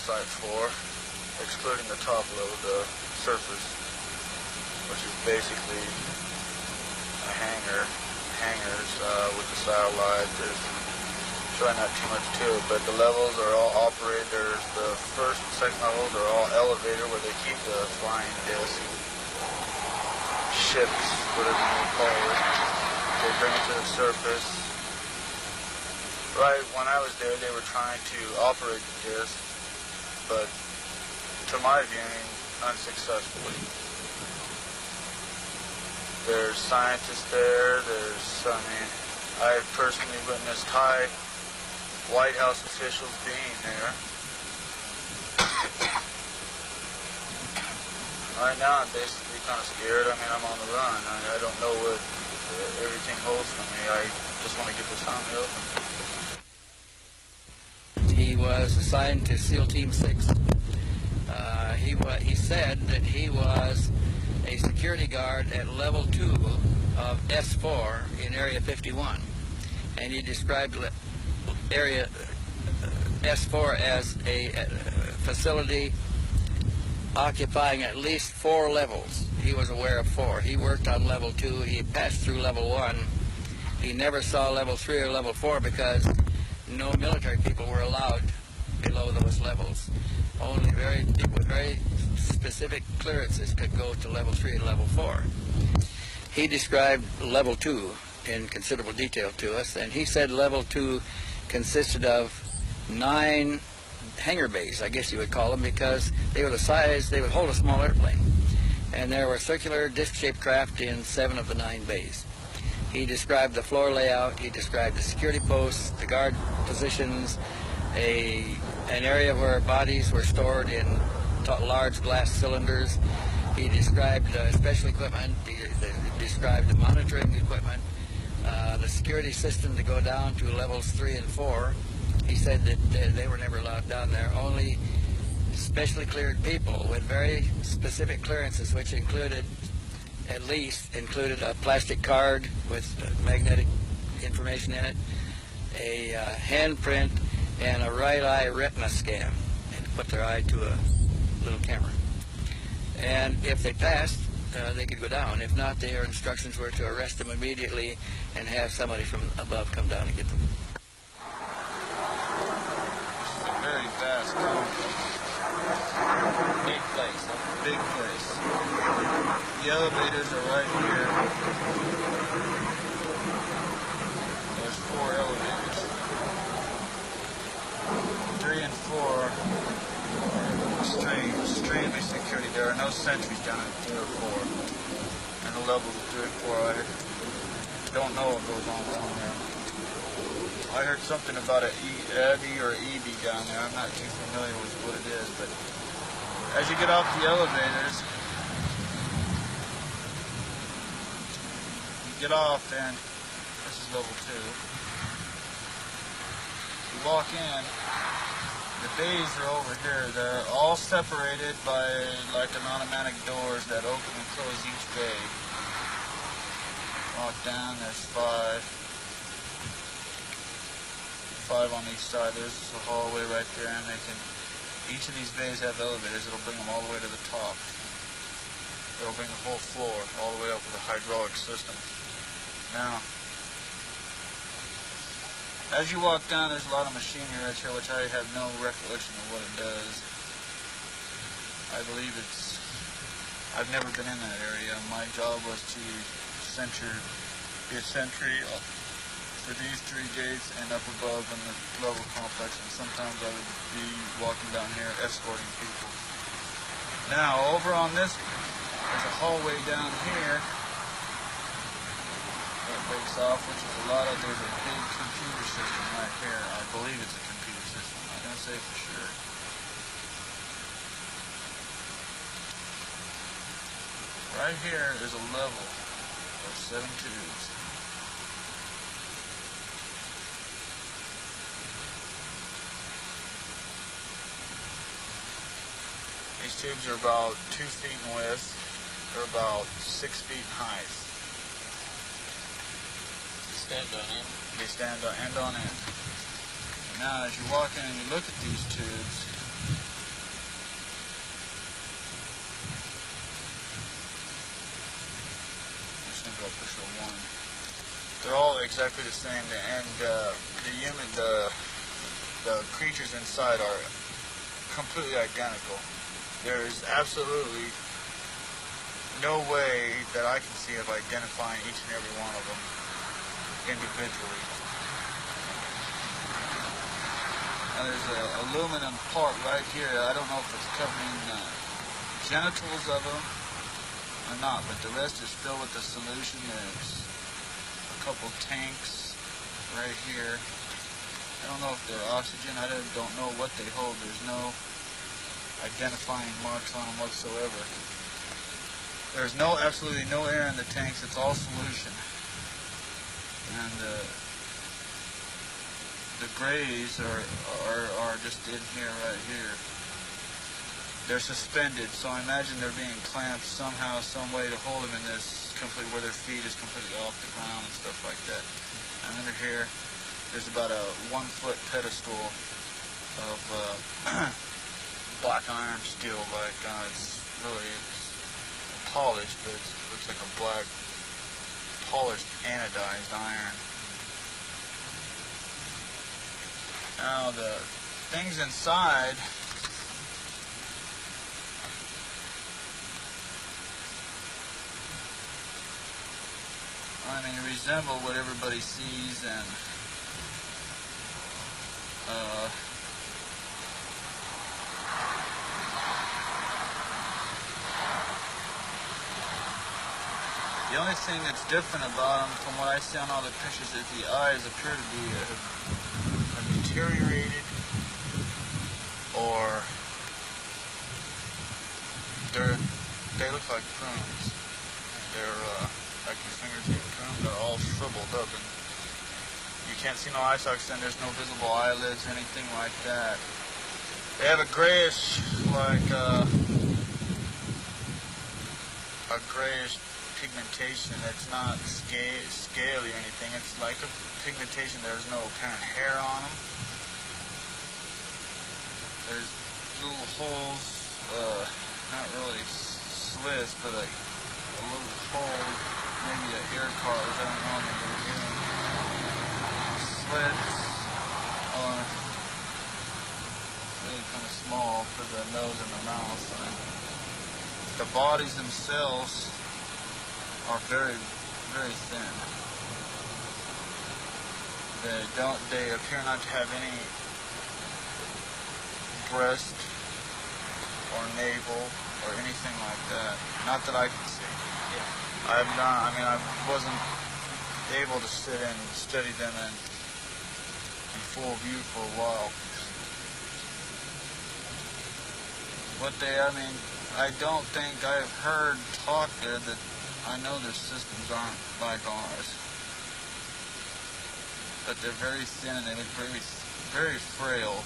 site 4, excluding the top level, the surface, which is basically a hangars with the satellite. There's really not too much to it, but the levels are all operated. There's the first and second levels are all elevator where they keep the flying disc, ships, whatever you call it. They bring it to the surface. Right when I was there, they were trying to operate the disc, but to my viewing, unsuccessfully. There's scientists there. I've personally witnessed high White House officials being there. Right now, I'm basically kind of scared. I mean, I'm on the run. I don't know what everything holds for me. I just want to get this on the open. He was assigned to SEAL Team 6. He said that he was a security guard at level 2 of S4 in Area 51, and he described Area S4 as a facility occupying at least 4 levels. He was aware of 4. He worked on level 2. He passed through level 1. He never saw level 3 or level 4 because no military people were allowed below those levels. Only people with very specific clearances could go to level 3 and level 4. He described level 2 in considerable detail to us, and he said level 2 consisted of 9 hangar bays, I guess you would call them, because they were the size, they would hold a small airplane. And there were circular disc-shaped craft in 7 of the 9 bays. He described the floor layout, he described the security posts, the guard positions, an area where bodies were stored in large glass cylinders. He described special equipment, he described the monitoring equipment, the security system to go down to levels 3 and 4. He said that they were never allowed down there. Only specially cleared people with very specific clearances, which included a plastic card with magnetic information in it, a handprint, and a right eye retina scan, and put their eye to a little camera. And if they passed, they could go down. If not, their instructions were to arrest them immediately and have somebody from above come down and get them. It's a very vast complex. Big place. Big place. The elevators are right here. There's 4 elevators. 3 and 4 are extremely security. There are no sentries down at 3 or 4. And the levels of 3 and 4, I don't know what goes on down there. I heard something about an Eddie or EB down there. I'm not too familiar with what it is, but as you get off the elevators, you get off, and this is level 2. You walk in, the bays are over here. They're all separated by like an automatic doors that open and close each bay. Walk down, there's 5 on each side. There's a hallway right there, and each of these bays have elevators. It'll bring them all the way to the top. It'll bring the whole floor all the way up with a hydraulic system. Now, as you walk down, there's a lot of machinery right here, which I have no recollection of what it does. I believe I've never been in that area. My job was to be a sentry for these 3 gates and up above in the level complex, and sometimes I would be walking down here escorting people. Now, over on this, there's a hallway down here that breaks off, which is there's a big computer system right here. I believe it's a computer system. I'm not going to say for sure. Right here is a level of 7 tubes. These tubes are about 2 feet in width. They're about 6 feet in height. Stand on end. They stand on end on end. Now, as you walk in and you look at these tubes, exactly the same, and the creatures inside are completely identical. There is absolutely no way that I can see of identifying each and every one of them individually. Now there's an aluminum part right here. I don't know if it's covering genitals of them or not, but the rest is filled with the solution. There's a couple tanks right here. I don't know if they're oxygen. I don't know what they hold. There's no identifying marks on them whatsoever. There's absolutely no air in the tanks. It's all solution. And the grays are just in here, right here. They're suspended, so I imagine they're being clamped somehow, some way to hold them in this completely, where their feet is completely off the ground and stuff like that. And under here, there's about a 1-foot pedestal of black iron steel. Like it's polished, but it looks like a black polished anodized iron. Now the things inside, I mean, resemble what everybody sees, and the only thing that's different about them, from what I see on all the pictures, is the eyes appear to be deteriorated, or they look like prunes. They're like your fingertip prunes. They're all shriveled up, and you can't see no eye sockets, and there's no visible eyelids or anything like that. They have a grayish, like a grayish pigmentation. It's not scaly or anything. It's like a pigmentation. There's no apparent hair on them. There's little holes, not really slits, but like a little hole, maybe a ear cartilage, I don't know, maybe a ear. Slits are really kind of small for the nose and the mouth. And the bodies themselves are very, very thin. They appear not to have any breast or navel or anything like that. Not that I can see. I wasn't able to sit and study them in full view for a while. I don't think I've heard talk there that I know their systems aren't like ours. But they're very thin and they look very, very frail.